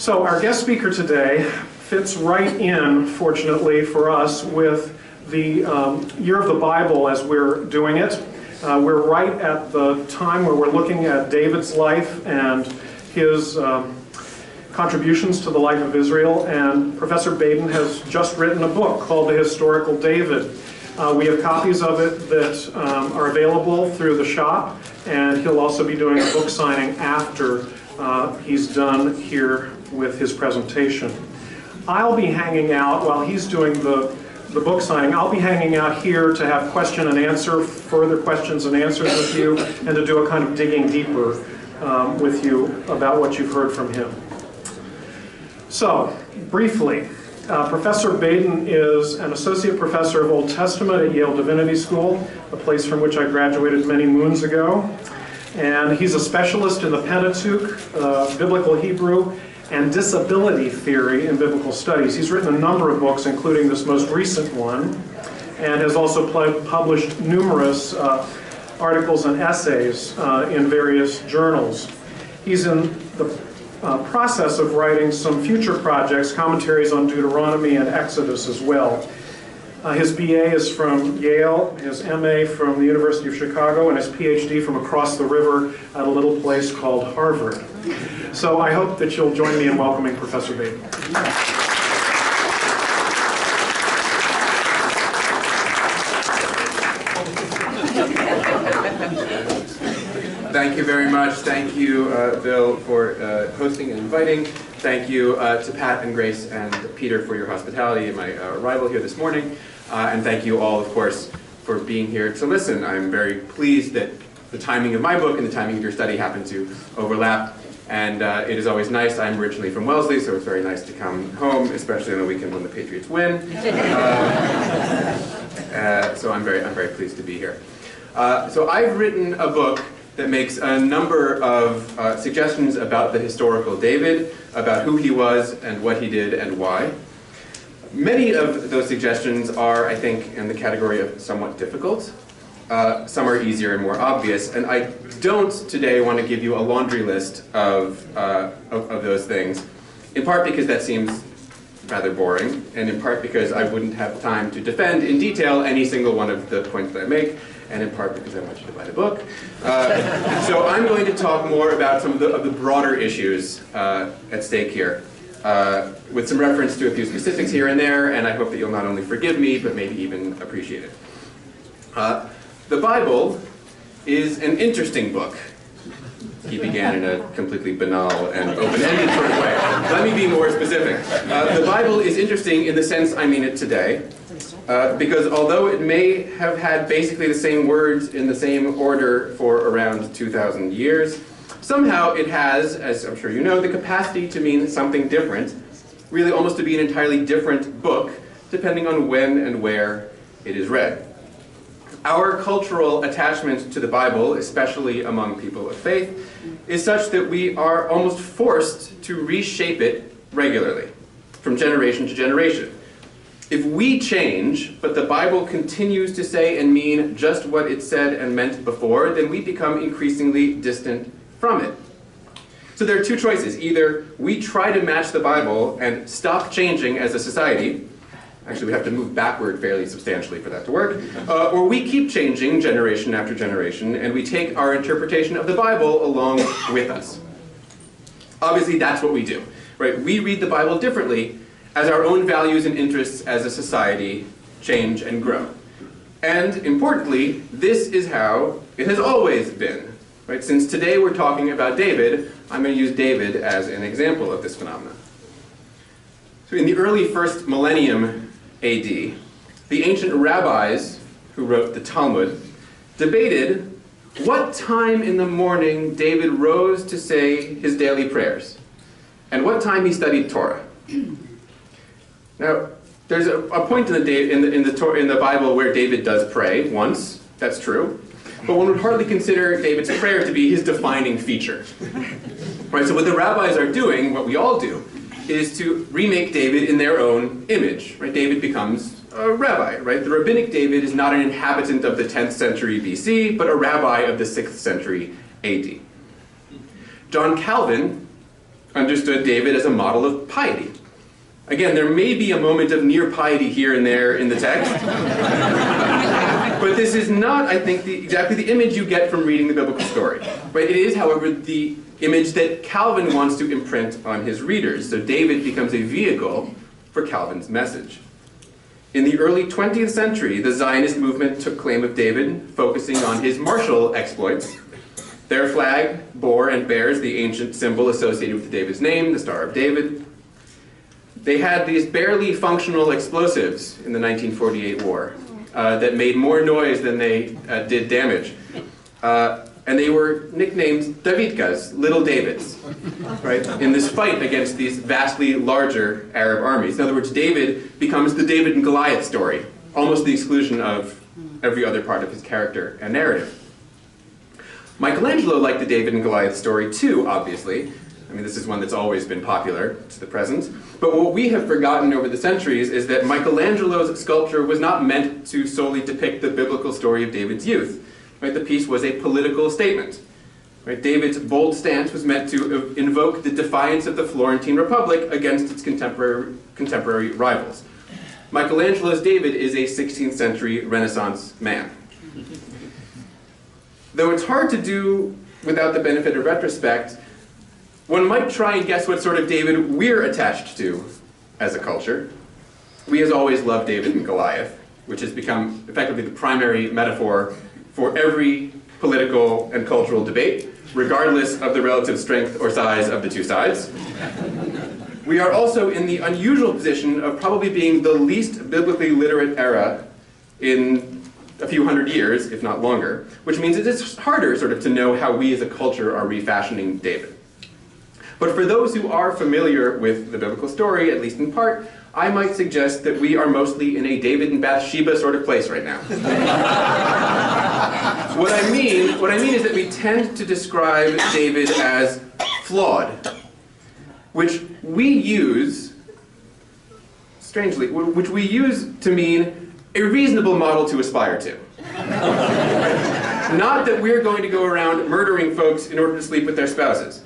So our guest speaker today fits right in, fortunately for us, with the Year of the Bible as we're doing it. We're right at the time where we're looking at David's life and his contributions to the life of Israel, and Professor Baden has just written a book called The Historical David. We have copies of it that are available through the shop, and he'll also be doing a book signing after he's done here with his presentation. I'll be hanging out while he's doing the book signing. I'll be hanging out here to have question and answer, further questions and answers with you, and to do a kind of digging deeper with you about what you've heard from him. So, briefly, Professor Baden is an associate professor of Old Testament at Yale Divinity School, a place from which I graduated many moons ago. And he's a specialist in the Pentateuch, Biblical Hebrew, and disability theory in biblical studies. He's written a number of books, including this most recent one, and has also published numerous articles and essays in various journals. He's in the process of writing some future projects, commentaries on Deuteronomy and Exodus as well. His BA is from Yale, his MA from the University of Chicago, and his PhD from across the river at a little place called Harvard. So I hope that you'll join me in welcoming Professor Baden. Thank you very much. Thank you, Bill, for hosting and inviting. Thank you to Pat and Grace and Peter for your hospitality and my arrival here this morning. And thank you all, of course, for being here to listen. I'm very pleased that the timing of my book and the timing of your study happen to overlap. And it is always nice. I'm originally from Wellesley, so it's very nice to come home, especially on a weekend when the Patriots win. So I'm very pleased to be here. So I've written a book that makes a number of suggestions about the historical David, about who he was and what he did and why. Many of those suggestions are, I think, in the category of somewhat difficult. Some are easier and more obvious, and I don't today want to give you a laundry list of those things, in part because that seems rather boring, and in part because I wouldn't have time to defend in detail any single one of the points that I make, and in part because I want you to buy the book. So I'm going to talk more about some of the broader issues at stake here, with some reference to a few specifics here and there, and I hope that you'll not only forgive me, but maybe even appreciate it. The Bible is an interesting book. He began in a completely banal and open-ended sort of way. Let me be more specific. The Bible is interesting in the sense I mean it today, because although it may have had basically the same words in the same order for around 2,000 years, somehow it has, as I'm sure you know, the capacity to mean something different, really almost to be an entirely different book, depending on when and where it is read. Our cultural attachment to the Bible, especially among people of faith, is such that we are almost forced to reshape it regularly, from generation to generation. If we change, but the Bible continues to say and mean just what it said and meant before, then we become increasingly distant from it. So there are two choices. Either we try to match the Bible and stop changing as a society. Actually, we have to move backward fairly substantially for that to work. Or we keep changing generation after generation, and we take our interpretation of the Bible along with us. Obviously, that's what we do, right? We read the Bible differently as our own values and interests as a society change and grow. And importantly, this is how it has always been, right? Since today we're talking about David, I'm going to use David as an example of this phenomenon. So in the early first millennium AD, the ancient rabbis who wrote the Talmud debated what time in the morning David rose to say his daily prayers, and what time he studied Torah. Now, there's a point in the Bible where David does pray once. That's true, but one would hardly consider David's prayer to be his defining feature. Right. So what the rabbis are doing, what we all do, is to remake David in their own image. Right? David becomes a rabbi. Right? The rabbinic David is not an inhabitant of the 10th century BC, but a rabbi of the 6th century AD. John Calvin understood David as a model of piety. Again, there may be a moment of near piety here and there in the text, but this is not, I think, exactly the image you get from reading the biblical story. Right? It is, however, the image that Calvin wants to imprint on his readers. So David becomes a vehicle for Calvin's message. In the early 20th century, the Zionist movement took claim of David, focusing on his martial exploits. Their flag bore and bears the ancient symbol associated with David's name, the Star of David. They had these barely functional explosives in the 1948 war that made more noise than they did damage. And they were nicknamed Davidkas, Little Davids, right? In this fight against these vastly larger Arab armies. In other words, David becomes the David and Goliath story, almost to the exclusion of every other part of his character and narrative. Michelangelo liked the David and Goliath story too, obviously. I mean, this is one that's always been popular to the present. But what we have forgotten over the centuries is that Michelangelo's sculpture was not meant to solely depict the biblical story of David's youth. Right? The piece was a political statement. Right? David's bold stance was meant to invoke the defiance of the Florentine Republic against its contemporary rivals. Michelangelo's David is a 16th century Renaissance man. Though it's hard to do without the benefit of retrospect, one might try and guess what sort of David we're attached to as a culture. We, as always, love David and Goliath, which has become effectively the primary metaphor for every political and cultural debate, regardless of the relative strength or size of the two sides. We are also in the unusual position of probably being the least biblically literate era in a few hundred years, if not longer, which means it is harder sort of to know how we as a culture are refashioning David. But for those who are familiar with the biblical story, at least in part, I might suggest that we are mostly in a David and Bathsheba sort of place right now. What I mean is that we tend to describe David as flawed, which we use, strangely, to mean a reasonable model to aspire to. Not that we're going to go around murdering folks in order to sleep with their spouses.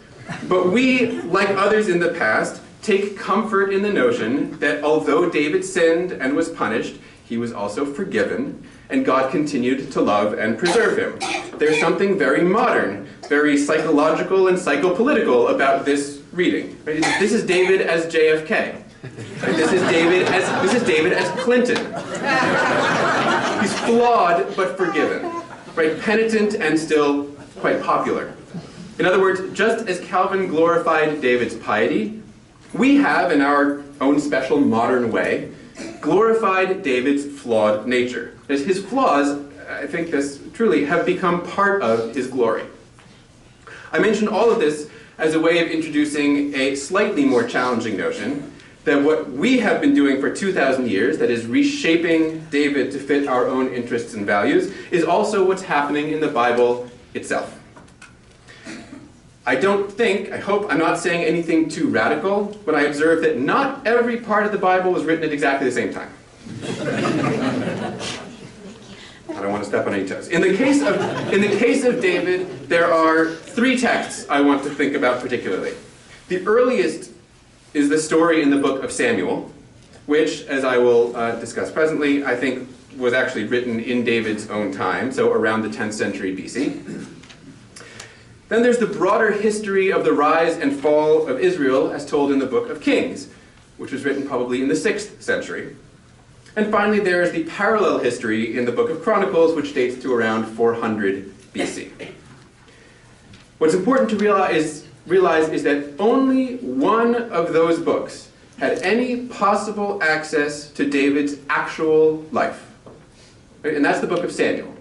But we, like others in the past, take comfort in the notion that although David sinned and was punished, he was also forgiven, and God continued to love and preserve him. There's something very modern, very psychological and psychopolitical about this reading. Right? This is David as JFK. Right? This is David as Clinton. He's flawed but forgiven. Right? Penitent and still quite popular. In other words, just as Calvin glorified David's piety, we have, in our own special modern way, glorified David's flawed nature. As his flaws, I think this truly, have become part of his glory. I mention all of this as a way of introducing a slightly more challenging notion that what we have been doing for 2,000 years, that is reshaping David to fit our own interests and values, is also what's happening in the Bible itself. I hope I'm not saying anything too radical when I observe that not every part of the Bible was written at exactly the same time. I don't want to step on any toes. In the case of David, there are three texts I want to think about particularly. The earliest is the story in the book of Samuel, which, as I will discuss presently, I think was actually written in David's own time, so around the 10th century BC. Then there's the broader history of the rise and fall of Israel as told in the book of Kings, which was written probably in the 6th century. And finally, there is the parallel history in the book of Chronicles, which dates to around 400 BC. What's important to realize is that only one of those books had any possible access to David's actual life. Right? And that's the book of Samuel.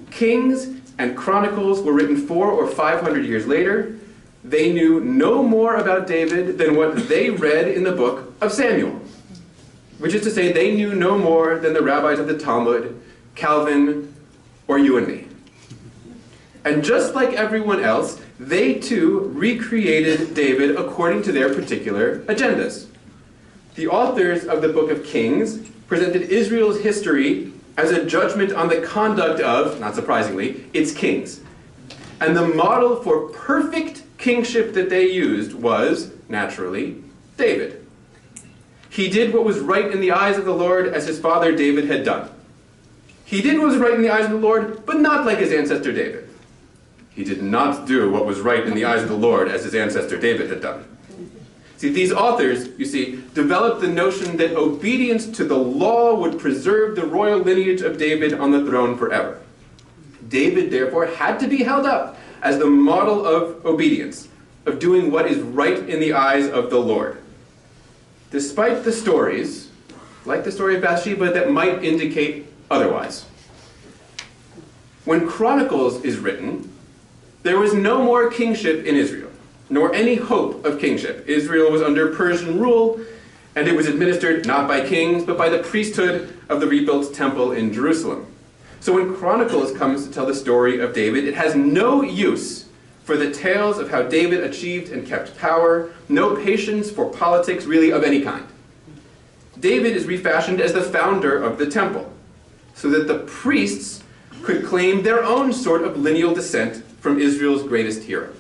Kings and Chronicles were written 400 or 500 years later. They knew no more about David than what they read in the book of Samuel. Which is to say, they knew no more than the rabbis of the Talmud, Calvin, or you and me. And just like everyone else, they too recreated David according to their particular agendas. The authors of the book of Kings presented Israel's history as a judgment on the conduct of, not surprisingly, its kings. And the model for perfect kingship that they used was naturally, David. He did what was right in the eyes of the Lord as his father David had done. He did what was right in the eyes of the Lord, but not like his ancestor David. He did not do what was right in the eyes of the Lord as his ancestor David had done. See, these authors, you see, developed the notion that obedience to the law would preserve the royal lineage of David on the throne forever. David, therefore, had to be held up as the model of obedience, of doing what is right in the eyes of the Lord. Despite the stories, like the story of Bathsheba, that might indicate otherwise. When Chronicles is written, there was no more kingship in Israel, nor any hope of kingship. Israel was under Persian rule, and it was administered not by kings, but by the priesthood of the rebuilt temple in Jerusalem. So when Chronicles comes to tell the story of David, it has no use for the tales of how David achieved and kept power, no patience for politics really of any kind. David is refashioned as the founder of the temple, so that the priests could claim their own sort of lineal descent from Israel's greatest hero.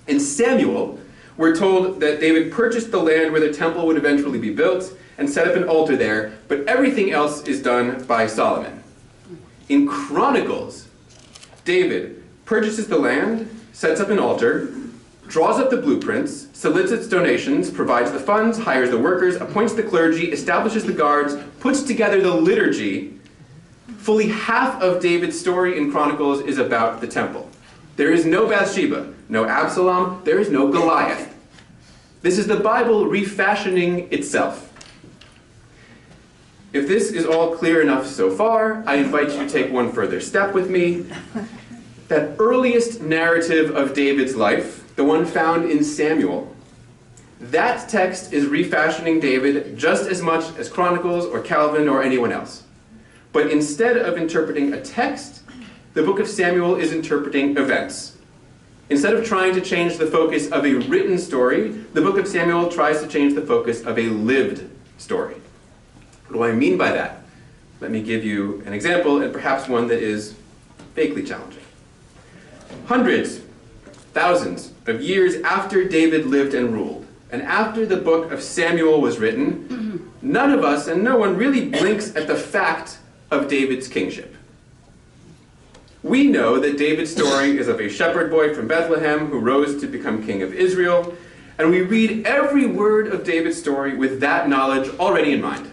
In Samuel, we're told that David purchased the land where the temple would eventually be built and set up an altar there, but everything else is done by Solomon. In Chronicles, David purchases the land, sets up an altar, draws up the blueprints, solicits donations, provides the funds, hires the workers, appoints the clergy, establishes the guards, puts together the liturgy. Fully half of David's story in Chronicles is about the temple. There is no Bathsheba, no Absalom, there is no Goliath. This is the Bible refashioning itself. If this is all clear enough so far, I invite you to take one further step with me. That earliest narrative of David's life, the one found in Samuel, that text is refashioning David just as much as Chronicles or Calvin or anyone else. But instead of interpreting a text, the book of Samuel is interpreting events. Instead of trying to change the focus of a written story, the book of Samuel tries to change the focus of a lived story. What do I mean by that? Let me give you an example, and perhaps one that is vaguely challenging. Hundreds, thousands of years after David lived and ruled, and after the book of Samuel was written, none of us and no one really blinks at the fact of David's kingship. We know that David's story is of a shepherd boy from Bethlehem who rose to become king of Israel, and we read every word of David's story with that knowledge already in mind.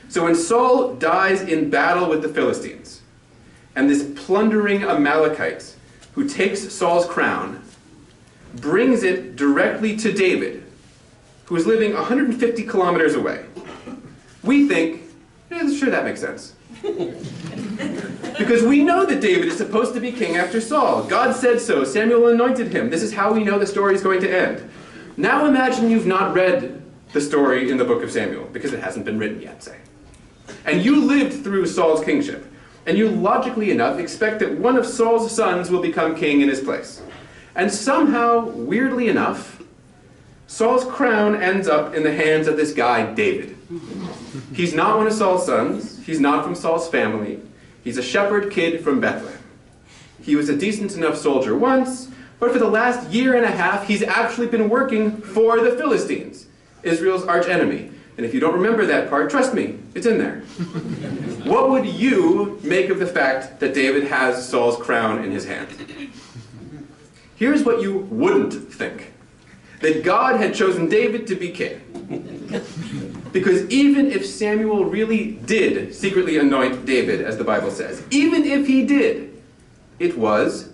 So when Saul dies in battle with the Philistines, and this plundering Amalekite who takes Saul's crown brings it directly to David, who is living 150 kilometers away, we think, sure, that makes sense. Because we know that David is supposed to be king after Saul. God said so. Samuel anointed him. This is how we know the story is going to end. Now imagine you've not read the story in the book of Samuel, because it hasn't been written yet, say. And you lived through Saul's kingship. And you, logically enough, expect that one of Saul's sons will become king in his place. And somehow, weirdly enough, Saul's crown ends up in the hands of this guy, David. He's not one of Saul's sons. He's not from Saul's family. He's a shepherd kid from Bethlehem. He was a decent enough soldier once, but for the last year and a half, he's actually been working for the Philistines, Israel's archenemy. And if you don't remember that part, trust me, it's in there. What would you make of the fact that David has Saul's crown in his hand? Here's what you wouldn't think. That God had chosen David to be king. Because even if Samuel really did secretly anoint David, as the Bible says, even if he did, it was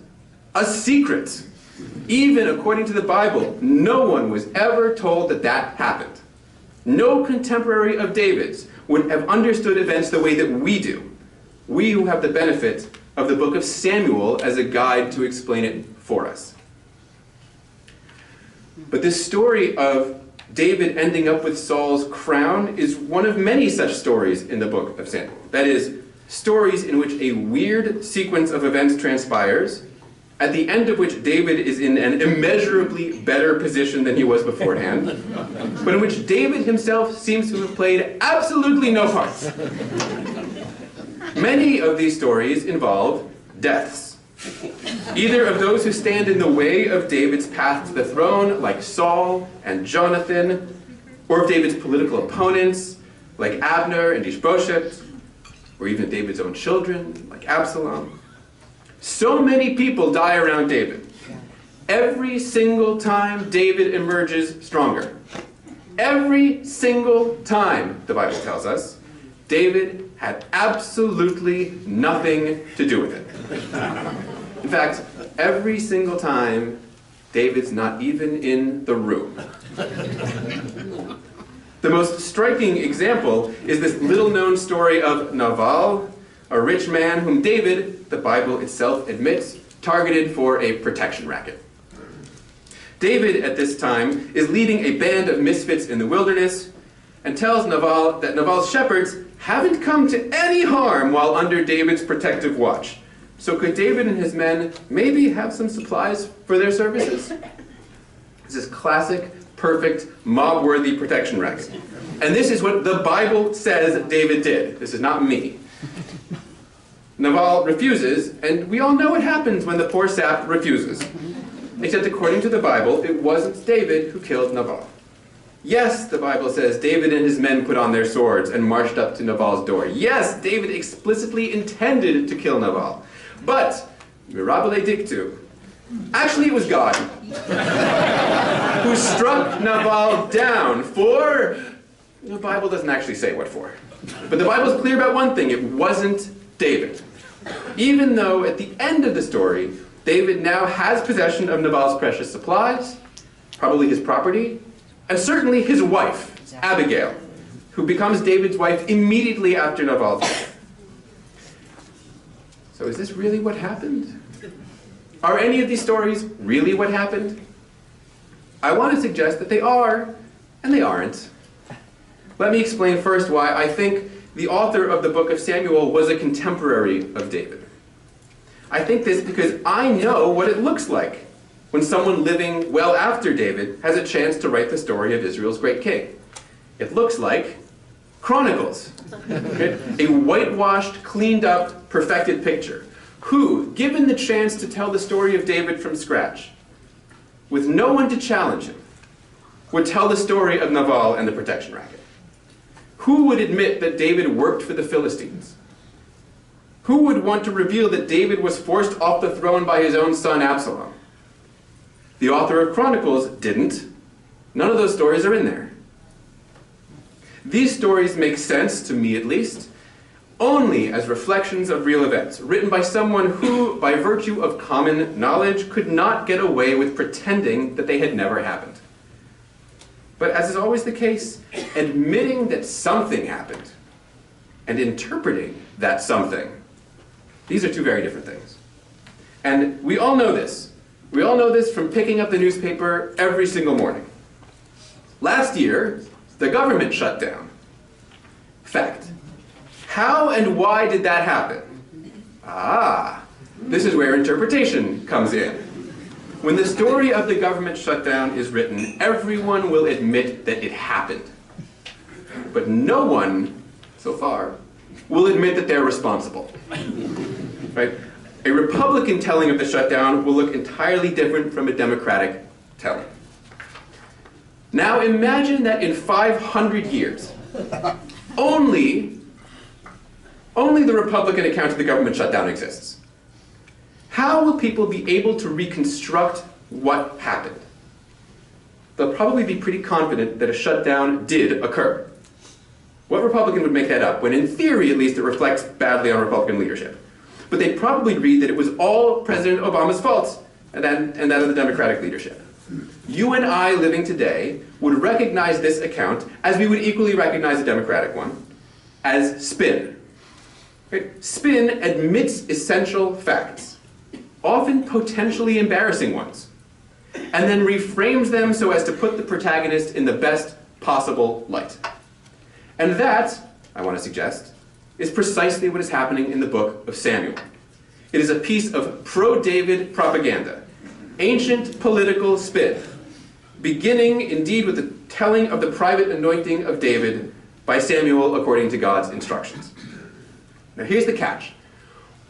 a secret. Even according to the Bible, no one was ever told that that happened. No contemporary of David's would have understood events the way that we do. We who have the benefit of the book of Samuel as a guide to explain it for us. But this story of David ending up with Saul's crown is one of many such stories in the book of Samuel. That is, stories in which a weird sequence of events transpires, at the end of which David is in an immeasurably better position than he was beforehand, but in which David himself seems to have played absolutely no part. Many of these stories involve deaths, Either of those who stand in the way of David's path to the throne, like Saul and Jonathan, or of David's political opponents, like Abner and Ishbosheth, or even David's own children, like Absalom. So many people die around David. Every single time David emerges stronger. Every single time, the Bible tells us, David had absolutely nothing to do with it. In fact, every single time, David's not even in the room. The most striking example is this little-known story of Navarre, a rich man whom David, the Bible itself admits, targeted for a protection racket. David, at this time, is leading a band of misfits in the wilderness and tells Navarre that Navarre's shepherds haven't come to any harm while under David's protective watch. So could David and his men maybe have some supplies for their services? This is classic, perfect, mob-worthy protection racket. And this is what the Bible says David did. This is not me. Navarre refuses, and we all know what happens when the poor sap refuses. Except according to the Bible, it wasn't David who killed Navarre. Yes, the Bible says, David and his men put on their swords and marched up to Naval's door. Yes, David explicitly intended to kill Naval. But, mirabile dictu, actually it was God who struck Naval down for, the Bible doesn't actually say what for. But the Bible is clear about one thing, it wasn't David. Even though at the end of the story, David now has possession of Nabal's precious supplies, probably his property, and certainly his wife, Abigail, who becomes David's wife immediately after Nabal's death. So is this really what happened? Are any of these stories really what happened? I want to suggest that they are, and they aren't. Let me explain first why I think the author of the book of Samuel was a contemporary of David. I think this because I know what it looks like when someone living well after David has a chance to write the story of Israel's great king. It looks like Chronicles, okay? A whitewashed, cleaned up, perfected picture. Who, given the chance to tell the story of David from scratch, with no one to challenge him, would tell the story of Naval and the protection racket? Who would admit that David worked for the Philistines? Who would want to reveal that David was forced off the throne by his own son Absalom? The author of Chronicles didn't. None of those stories are in there. These stories make sense, to me at least, only as reflections of real events, written by someone who, by virtue of common knowledge, could not get away with pretending that they had never happened. But as is always the case, admitting that something happened and interpreting that something, these are two very different things. And we all know this. We all know this from picking up the newspaper every single morning. Last year, the government shut down. Fact. How and why did that happen? This is where interpretation comes in. When the story of the government shutdown is written, everyone will admit that it happened. But no one, so far, will admit that they're responsible. Right? A Republican telling of the shutdown will look entirely different from a Democratic telling. Now imagine that in 500 years, only the Republican account of the government shutdown exists. How will people be able to reconstruct what happened? They'll probably be pretty confident that a shutdown did occur. What Republican would make that up, when in theory, at least, it reflects badly on Republican leadership? But they'd probably read that it was all President Obama's fault, and that of the Democratic leadership. You and I, living today, would recognize this account, as we would equally recognize a Democratic one, as spin. Right? Spin admits essential facts, often potentially embarrassing ones, and then reframes them so as to put the protagonist in the best possible light. And that, I want to suggest, is precisely what is happening in the book of Samuel. It is a piece of pro-David propaganda, ancient political spin, beginning indeed with the telling of the private anointing of David by Samuel according to God's instructions. Now here's the catch.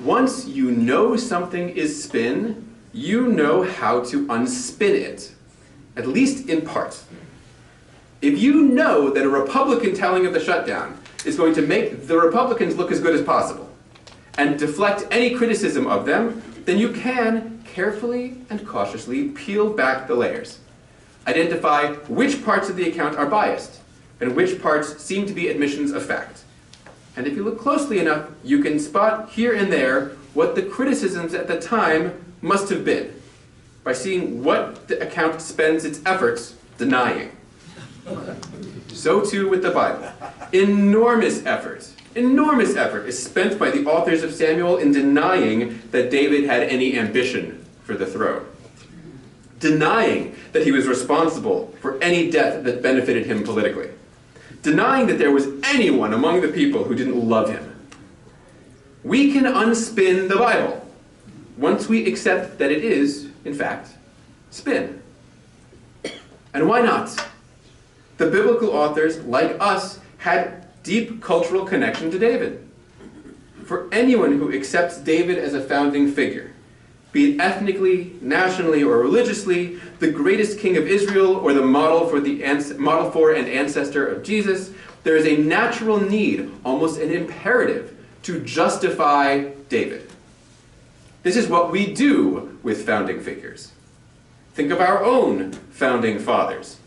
Once you know something is spin, you know how to unspin it, at least in part. If you know that a Republican telling of the shutdown is going to make the Republicans look as good as possible and deflect any criticism of them, then you can carefully and cautiously peel back the layers. Identify which parts of the account are biased and which parts seem to be admissions of fact. And if you look closely enough, you can spot here and there what the criticisms at the time must have been by seeing what the account spends its efforts denying. So too with the Bible. Enormous effort is spent by the authors of Samuel in denying that David had any ambition for the throne. Denying that he was responsible for any death that benefited him politically. Denying that there was anyone among the people who didn't love him. We can unspin the Bible once we accept that it is, in fact, spin. And why not? The biblical authors, like us, had deep cultural connection to David. For anyone who accepts David as a founding figure, be it ethnically, nationally, or religiously, the greatest king of Israel, or the model for and ancestor of Jesus, there is a natural need, almost an imperative, to justify David. This is what we do with founding figures. Think of our own founding fathers.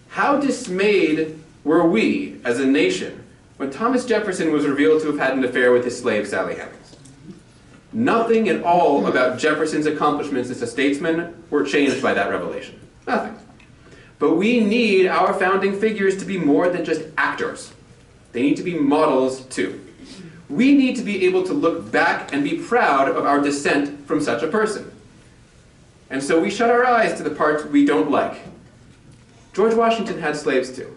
How dismayed were we as a nation when Thomas Jefferson was revealed to have had an affair with his slave Sally Hemings? Nothing at all about Jefferson's accomplishments as a statesman were changed by that revelation. Nothing. But we need our founding figures to be more than just actors. They need to be models too. We need to be able to look back and be proud of our descent from such a person. And so we shut our eyes to the parts we don't like. George Washington had slaves too.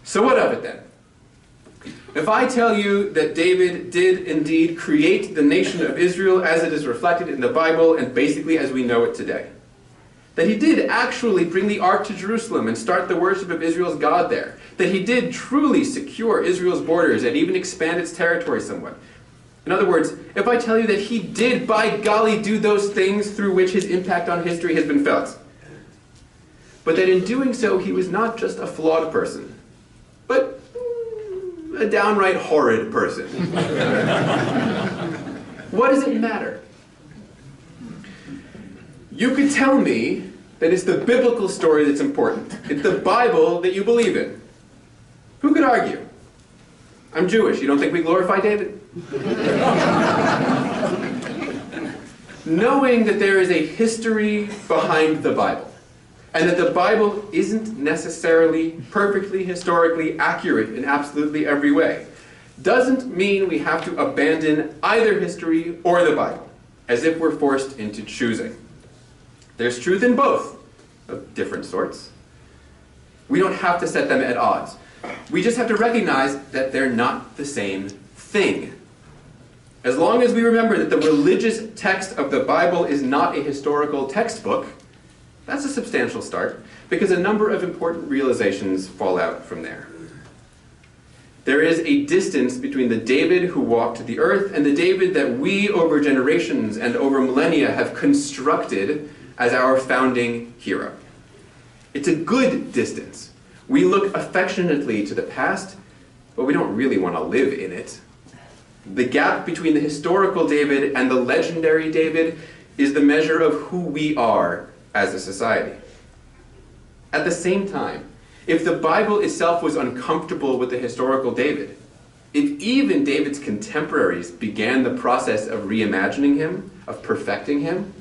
So what of it then? If I tell you that David did indeed create the nation of Israel as it is reflected in the Bible and basically as we know it today, that he did actually bring the ark to Jerusalem and start the worship of Israel's God there, that he did truly secure Israel's borders and even expand its territory somewhat. In other words, if I tell you that he did, by golly, do those things through which his impact on history has been felt, but that in doing so he was not just a flawed person, but a downright horrid person, what does it matter? You could tell me that it's the biblical story that's important. It's the Bible that you believe in. Who could argue? I'm Jewish. You don't think we glorify David? Knowing that there is a history behind the Bible, and that the Bible isn't necessarily perfectly historically accurate in absolutely every way, doesn't mean we have to abandon either history or the Bible, as if we're forced into choosing. There's truth in both, of different sorts. We don't have to set them at odds. We just have to recognize that they're not the same thing. As long as we remember that the religious text of the Bible is not a historical textbook, that's a substantial start, because a number of important realizations fall out from there. There is a distance between the David who walked the earth and the David that we, over generations and over millennia, have constructed as our founding hero. It's a good distance. We look affectionately to the past, but we don't really want to live in it. The gap between the historical David and the legendary David is the measure of who we are as a society. At the same time, if the Bible itself was uncomfortable with the historical David, if even David's contemporaries began the process of reimagining him, of perfecting him,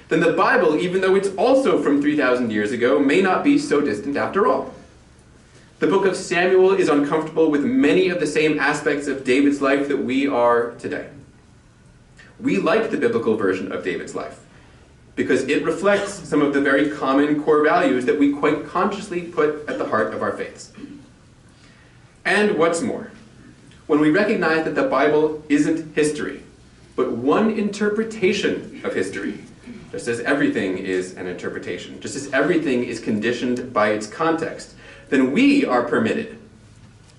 then the Bible, even though it's also from 3,000 years ago, may not be so distant after all. The book of Samuel is uncomfortable with many of the same aspects of David's life that we are today. We like the biblical version of David's life because it reflects some of the very common core values that we quite consciously put at the heart of our faiths. And what's more, when we recognize that the Bible isn't history, but one interpretation of history, just as everything is an interpretation, just as everything is conditioned by its context, then we are permitted,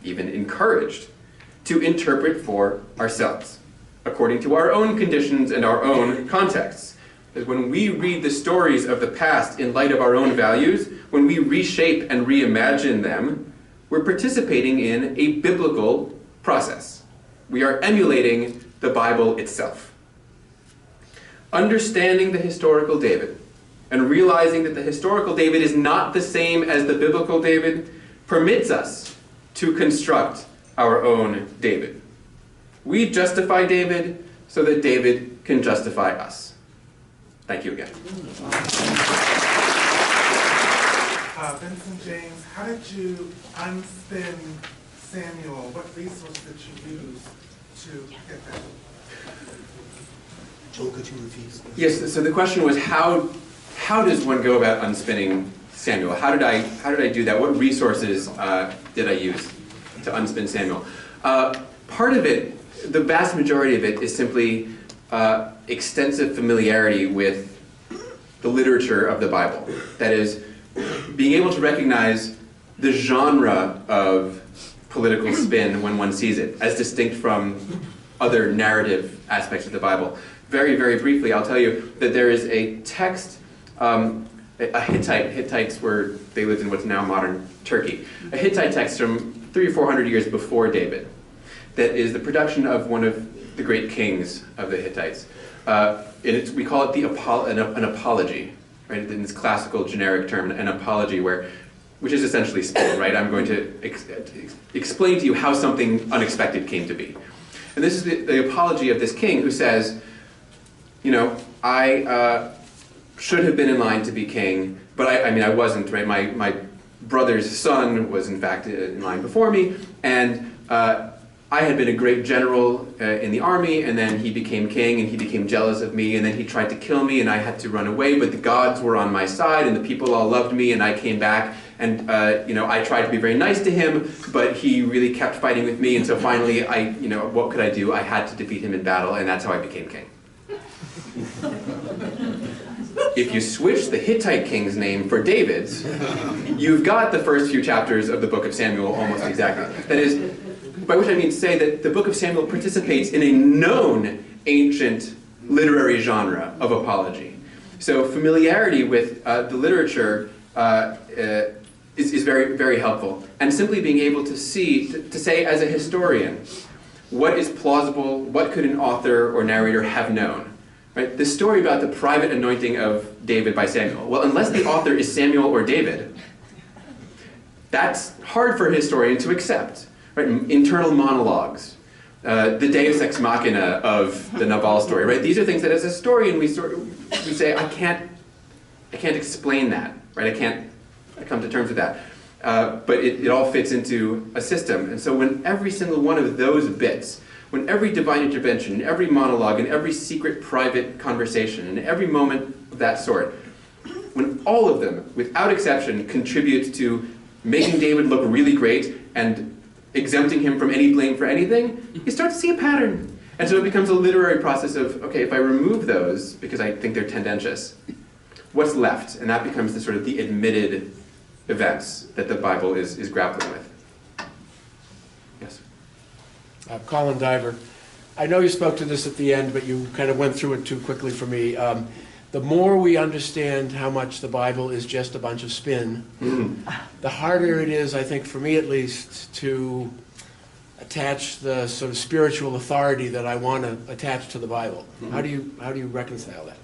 even encouraged, to interpret for ourselves, according to our own conditions and our own contexts. Because when we read the stories of the past in light of our own values, when we reshape and reimagine them, we're participating in a biblical process. We are emulating the Bible itself. Understanding the historical David and realizing that the historical David is not the same as the biblical David permits us to construct our own David. We justify David so that David can justify us. Thank you again. Vincent James, how did you unspin Samuel? What resource did you use to get that? Joel, could you repeat? Yes, so the question was how does one go about unspinning Samuel? How did I do that? What resources did I use to unspin Samuel? Part of it, the vast majority of it, is simply extensive familiarity with the literature of the Bible. That is, being able to recognize the genre of political spin when one sees it, as distinct from other narrative aspects of the Bible. Very, very briefly, I'll tell you that there is a text, a Hittites were, they lived in what's now modern Turkey, a Hittite text from 300 or 400 years before David, that is the production of one of the great kings of the Hittites. We call it an apology, right? In this classical generic term, an apology, which is essentially spin, right? I'm going to explain to you how something unexpected came to be. And this is the apology of this king who says, I should have been in line to be king, but I wasn't, right? My brother's son was in fact in line before me, and I had been a great general in the army, and then he became king, and he became jealous of me, and then he tried to kill me, and I had to run away, but the gods were on my side, and the people all loved me, and I came back, and I tried to be very nice to him, but he really kept fighting with me, and so finally, what could I do? I had to defeat him in battle, and that's how I became king. If you switch the Hittite king's name for David's, you've got the first few chapters of the book of Samuel almost exactly. That is, by which I mean to say that the book of Samuel participates in a known ancient literary genre of apology. So familiarity with the literature is very, very helpful. And simply being able to say as a historian, what is plausible, what could an author or narrator have known? Right? The story about the private anointing of David by Samuel, well, unless the author is Samuel or David, that's hard for a historian to accept. Right? Internal monologues, the deus ex machina of the Navarre story. Right? These are things that, as a historian, we say, I can't explain that. Right? I come to terms with that. But it all fits into a system. And so when every single one of those bits, when every divine intervention, every monologue, and every secret private conversation, and every moment of that sort, when all of them, without exception, contribute to making David look really great and exempting him from any blame for anything, you start to see a pattern. And so it becomes a literary process of, okay, if I remove those, because I think they're tendentious, what's left? And that becomes the admitted events that the Bible is grappling with. Yes? Colin Diver. I know you spoke to this at the end, but you kind of went through it too quickly for me. The more we understand how much the Bible is just a bunch of spin, the harder it is, I think, for me at least, to attach the sort of spiritual authority that I want to attach to the Bible. How do you reconcile that?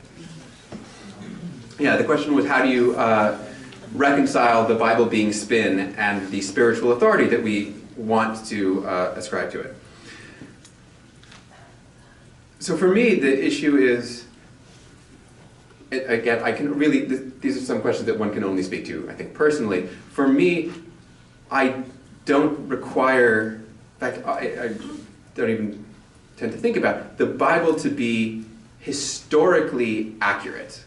Yeah, the question was, how do you reconcile the Bible being spin and the spiritual authority that we want to ascribe to it? So for me, the issue is, again, these are some questions that one can only speak to, I think, personally. For me, I don't require, in fact, I don't even tend to think about the Bible to be historically accurate.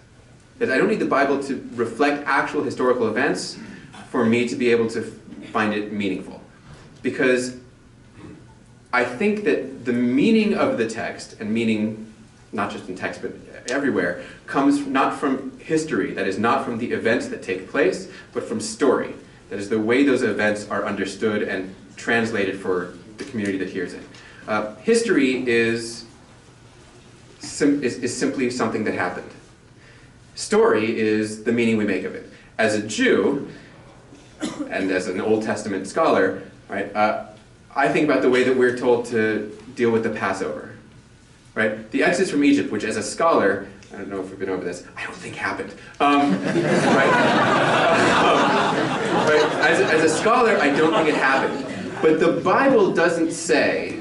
That I don't need the Bible to reflect actual historical events for me to be able to find it meaningful. Because I think that the meaning of the text, and meaning not just in text but everywhere, comes not from history, that is not from the events that take place, but from story. That is the way those events are understood and translated for the community that hears it. History is simply something that happened. Story is the meaning we make of it. As a Jew, and as an Old Testament scholar, right, I think about the way that we're told to deal with the Passover. Right? The Exodus from Egypt, which as a scholar, I don't know if we've been over this, I don't think happened. Right? As a scholar, I don't think it happened. But the Bible doesn't say,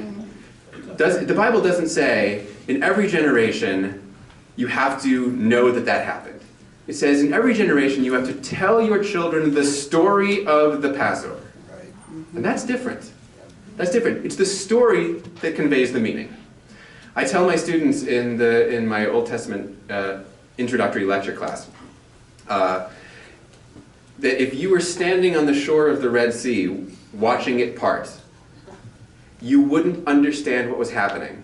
in every generation, you have to know that that happened. It says in every generation, you have to tell your children the story of the Passover. And that's different. That's different. It's the story that conveys the meaning. I tell my students in my Old Testament introductory lecture class that if you were standing on the shore of the Red Sea watching it part, you wouldn't understand what was happening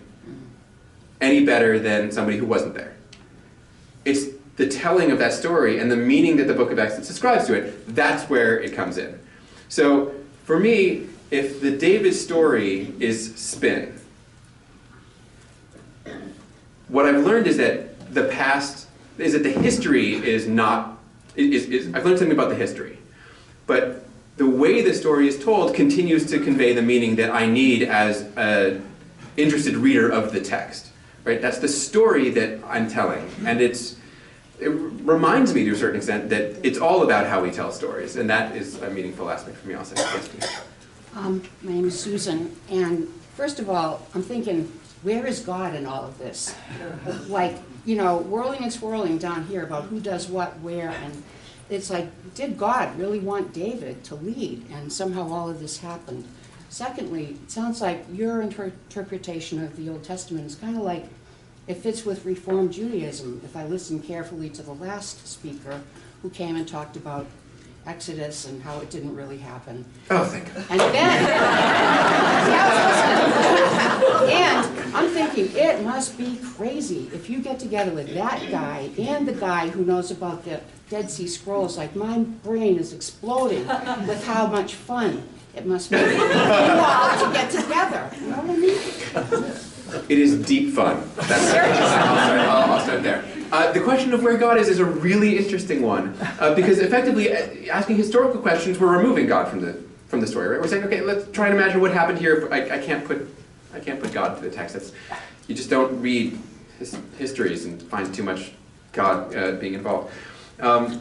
any better than somebody who wasn't there. It's the telling of that story and the meaning that the book of Exodus ascribes to it, that's where it comes in. So for me, if the David story is spin, what I've learned is that the history is not, I've learned something about the history. But the way the story is told continues to convey the meaning that I need as an interested reader of the text. Right? That's the story that I'm telling. And it reminds me to a certain extent that it's all about how we tell stories. And that is a meaningful aspect for me also. Yes, please. My name is Susan, and first of all, I'm thinking, where is God in all of this? Like, whirling and swirling down here about who does what, where, and it's like, did God really want David to lead? And somehow all of this happened. Secondly, it sounds like your interpretation of the Old Testament is kind of like, it fits with Reformed Judaism, if I listen carefully to the last speaker who came and talked about Exodus and how it didn't really happen. Oh, thank God. And then, and I'm thinking, it must be crazy if you get together with that guy and the guy who knows about the Dead Sea Scrolls. Like, my brain is exploding with how much fun it must be for you all to get together. You know what I mean? It is deep fun. I'll start there. The question of where God is a really interesting one, because effectively asking historical questions, we're removing God from the story, right? We're saying, okay, let's try and imagine what happened here. I can't put God into the text. You just don't read histories and find too much God being involved. But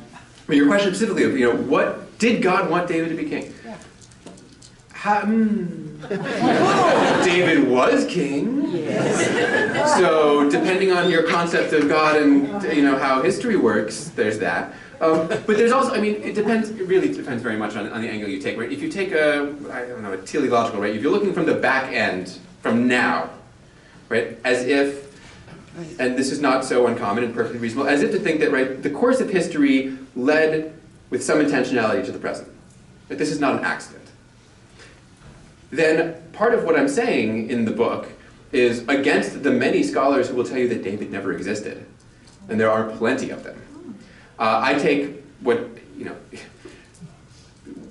your question specifically, what did God want David to be king? Yeah. David was king. Yes. So depending on your concept of God and how history works, there's that. But there's also, it depends. It really depends very much on the angle you take. Right? If you take a teleological, right? If you're looking from the back end, from now, right, as if, and this is not so uncommon and perfectly reasonable, as if to think that the course of history led with some intentionality to the present. That this is not an accident. Then part of what I'm saying in the book is against the many scholars who will tell you that David never existed. And there are plenty of them. I take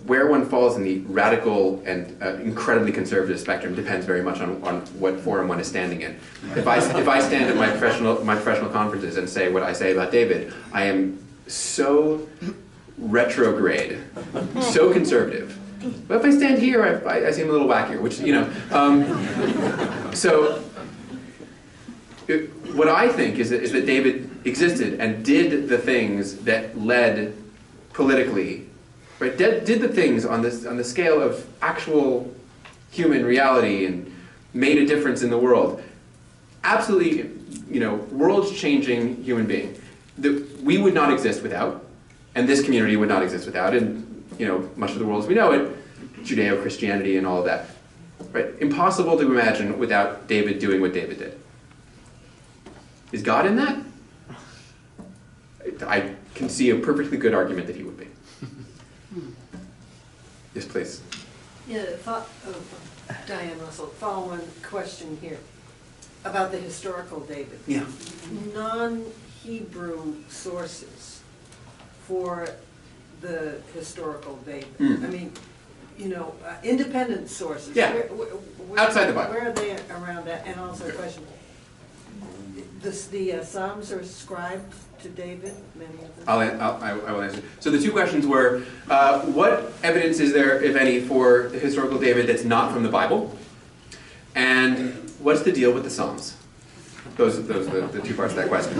where one falls in the radical and incredibly conservative spectrum depends very much on what forum one is standing in. If I stand at my professional conferences and say what I say about David, I am so retrograde, so conservative. But if I stand here, I seem a little wackier, which, so what I think is that David existed and did the things that led politically, right? Did the things on the scale of actual human reality and made a difference in the world. Absolutely, world-changing human being that we would not exist without, and this community would not exist without, and much of the world as we know it, Judeo-Christianity and all of that. Right? Impossible to imagine without David doing what David did. Is God in that? I can see a perfectly good argument that he would be. Yes, please. Yeah, Diane Russell, follow-on question here about the historical David. Yeah. Non-Hebrew sources for the historical David. Mm. Independent sources. Yeah. Outside the Bible. Where are they around that? And also a question, the Psalms are ascribed to David, many of them? I will answer. So the two questions were, what evidence is there, if any, for the historical David that's not from the Bible? And what's the deal with the Psalms? Those are the two parts of that question.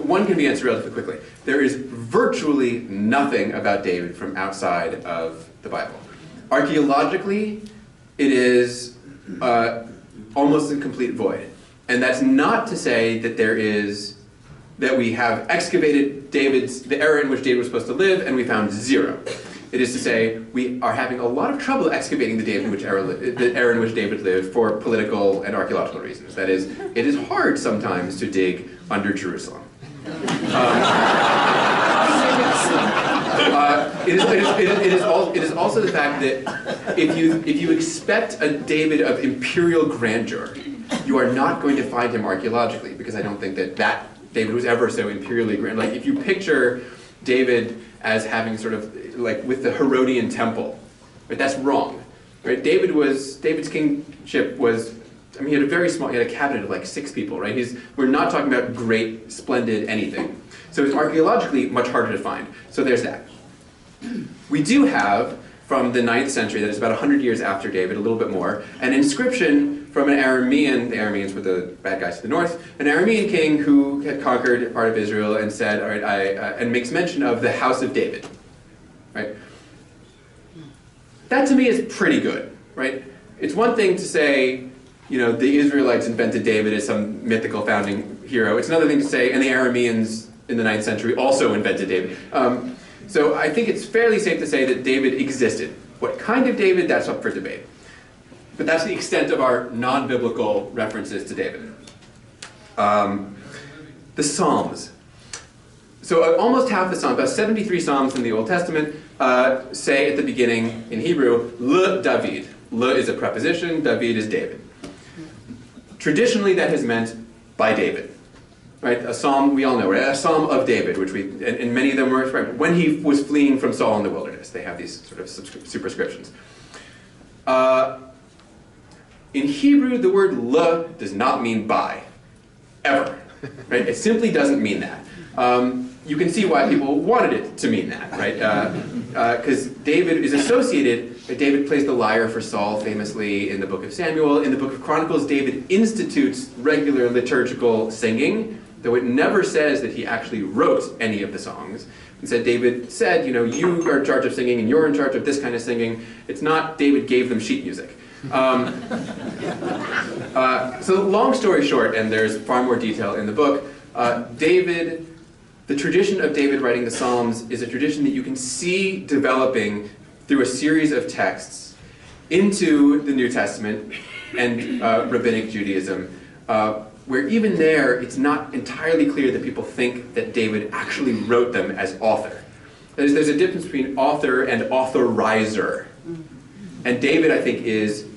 One can be answered relatively quickly. There is virtually nothing about David from outside of the Bible. Archaeologically, it is almost a complete void. And that's not to say that that we have excavated the era in which David was supposed to live and we found zero. It is to say we are having a lot of trouble excavating the era in which David lived for political and archaeological reasons. That is, it is hard sometimes to dig under Jerusalem. It is also the fact that if you expect a David of imperial grandeur, you are not going to find him archaeologically, because I don't think that David was ever so imperially grand. Like, if you picture David as having sort of like with the Herodian temple, right? That's wrong. Right? David's kingship was, he had he had a cabinet of like 6 people, right? We're not talking about great, splendid anything. So it's archaeologically much harder to find. So there's that. We do have, from the 9th century, that is about 100 years after David, a little bit more, an inscription from an Aramean, the Arameans were the bad guys to the north, an Aramean king who had conquered part of Israel and said, all right, and makes mention of the house of David, right? That to me is pretty good, right? It's one thing to say, the Israelites invented David as some mythical founding hero. It's another thing to say, and the Arameans in the 9th century also invented David. So I think it's fairly safe to say that David existed. What kind of David, that's up for debate. But that's the extent of our non-biblical references to David. The Psalms. So almost half the Psalms, about 73 Psalms in the Old Testament, say at the beginning in Hebrew, Le David. Le is a preposition, David is David. Traditionally that has meant by David. Right? A psalm, we all know, right? A psalm of David, and many of them were ascribed when he was fleeing from Saul in the wilderness. They have these sort of superscriptions. In Hebrew, the word le does not mean by, ever. Right? It simply doesn't mean that. You can see why people wanted it to mean that, right? Because David is associated. David plays the lyre for Saul famously in the book of Samuel. In the book of Chronicles, David institutes regular liturgical singing, though it never says that he actually wrote any of the songs. Instead, David said, you are in charge of singing and you're in charge of this kind of singing. It's not David gave them sheet music. So long story short, and there's far more detail in the book, the tradition of David writing the Psalms is a tradition that you can see developing through a series of texts into the New Testament and Rabbinic Judaism, where even there, it's not entirely clear that people think that David actually wrote them as author. That is, there's a difference between author and authorizer. And David, I think, is,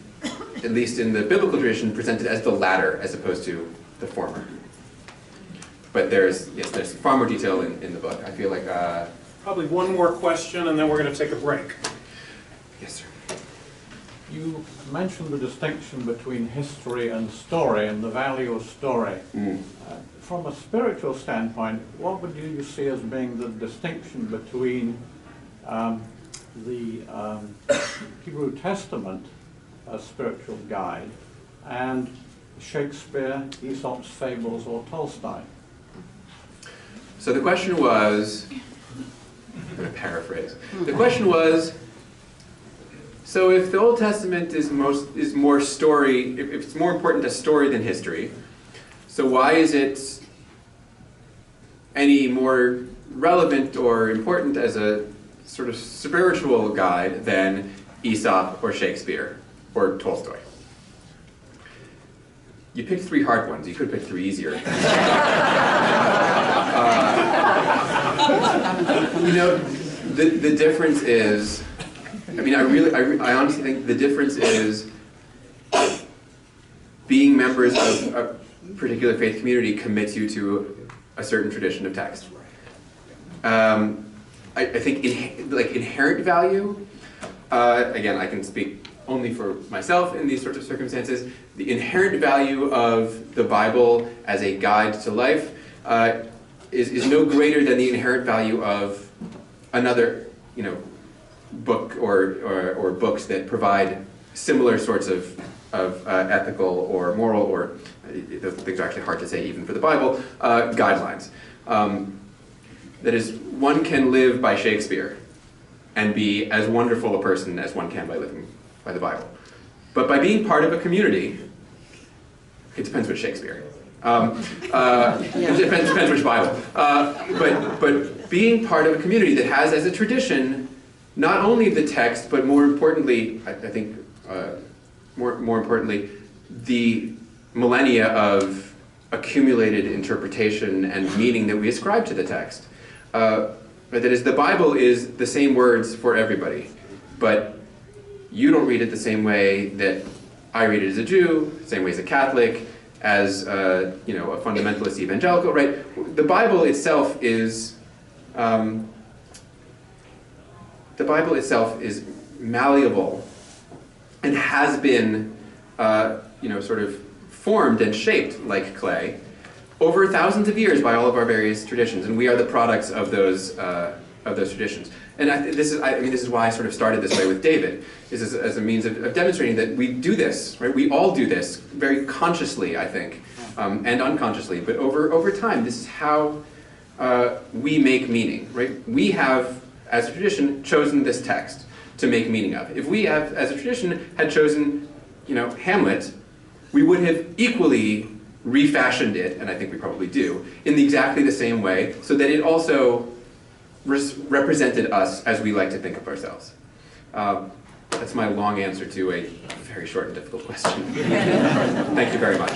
at least in the biblical tradition, presented as the latter as opposed to the former. But there's far more detail in the book. I feel like... Probably one more question, and then we're going to take a break. Yes, sir. You mentioned the distinction between history and story and the value of story. From a spiritual standpoint, what would you see as being the distinction between the Hebrew Testament as spiritual guide and Shakespeare, Aesop's Fables, or Tolstoy? So the question was, I'm going to paraphrase. The question was, so if the Old Testament is more story, if it's more important as story than history, so why is it any more relevant or important as a sort of spiritual guide than Aesop or Shakespeare or Tolstoy? You picked 3 hard ones. You could pick 3 easier. The difference is, I honestly think the difference is being members of a particular faith community commits you to a certain tradition of text. I think inherent value, again, I can speak only for myself in these sorts of circumstances, the inherent value of the Bible as a guide to life is no greater than the inherent value of another, book or books that provide similar sorts of ethical or moral, or those things are actually hard to say even for the Bible, guidelines. That is, one can live by Shakespeare and be as wonderful a person as one can by living by the Bible. But by being part of a community, it depends which Shakespeare. It depends which Bible. But being part of a community that has as a tradition not only the text, but more importantly, I think, more importantly, the millennia of accumulated interpretation and meaning that we ascribe to the text. That is, the Bible is the same words for everybody, but you don't read it the same way that I read it as a Jew, the same way as a Catholic, as a fundamentalist evangelical, right? The Bible itself is malleable and has been sort of formed and shaped like clay over thousands of years by all of our various traditions, and we are the products of those traditions. And this is why I sort of started this way with David, is as a means of demonstrating that we do this, right? We all do this very consciously, I think, and unconsciously. But over time, this is how we make meaning, right? We have, as a tradition, chosen this text to make meaning of. If we have, as a tradition, had chosen, Hamlet, we would have equally refashioned it, and I think we probably do, in exactly the same way, so that it also represented us as we like to think of ourselves. That's my long answer to a very short and difficult question. Thank you very much.